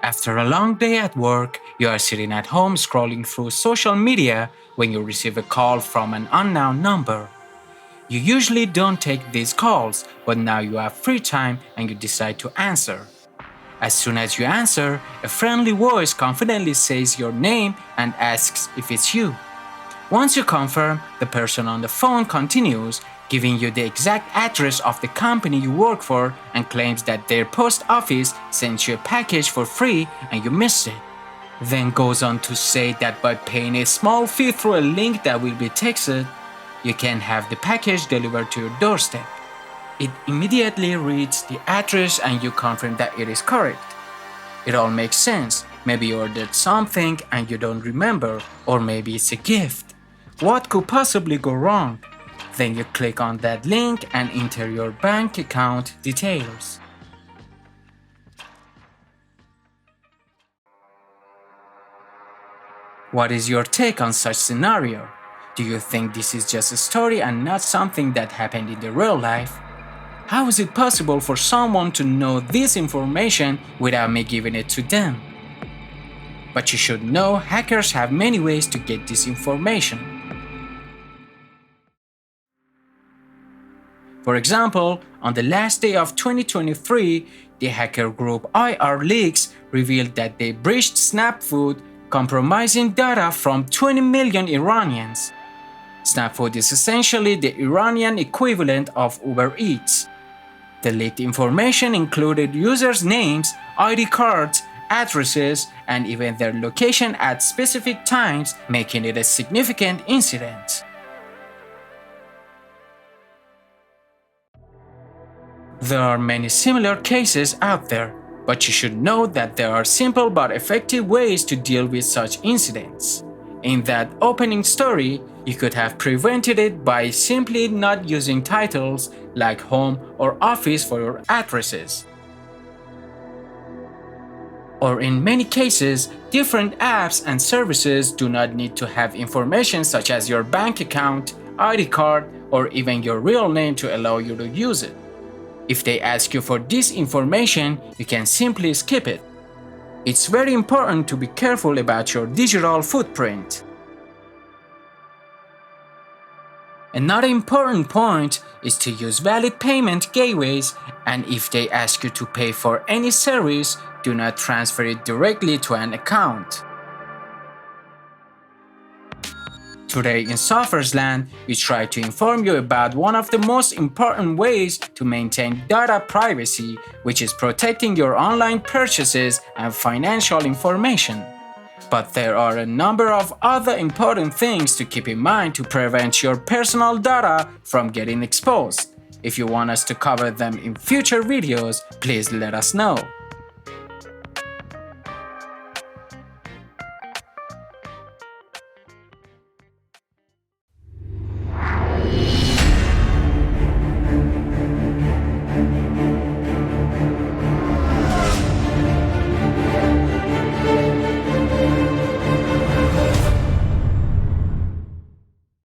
After a long day at work, you are sitting at home scrolling through social media when you receive a call from an unknown number. You usually don't take these calls, but now you have free time and you decide to answer. As soon as you answer, a friendly voice confidently says your name and asks if it's you. Once you confirm, the person on the phone continues, giving you the exact address of the company you work for and claims that their post office sent you a package for free and you missed it. Then goes on to say that by paying a small fee through a link that will be texted, you can have the package delivered to your doorstep. It immediately reads the address and you confirm that it is correct. It all makes sense. Maybe you ordered something and you don't remember, or maybe it's a gift. What could possibly go wrong? Then you click on that link and enter your bank account details. What is your take on such scenario? Do you think this is just a story and not something that happened in the real life? How is it possible for someone to know this information without me giving it to them? But you should know hackers have many ways to get this information. For example, on the last day of 2023, the hacker group IR Leaks revealed that they breached SnapFood, compromising data from 20 million Iranians. SnapFood is essentially the Iranian equivalent of Uber Eats. The leaked information included users' names, ID cards, addresses, and even their location at specific times, making it a significant incident. There are many similar cases out there, but you should know that there are simple but effective ways to deal with such incidents. In that opening story, you could have prevented it by simply not using titles like home or office for your addresses. Or in many cases, different apps and services do not need to have information such as your bank account, ID card, or even your real name to allow you to use it. If they ask you for this information, you can simply skip it. It's very important to be careful about your digital footprint. Another important point is to use valid payment gateways, and if they ask you to pay for any service, do not transfer it directly to an account. Today in Software's Land, we try to inform you about one of the most important ways to maintain data privacy, which is protecting your online purchases and financial information. But there are a number of other important things to keep in mind to prevent your personal data from getting exposed. If you want us to cover them in future videos, please let us know.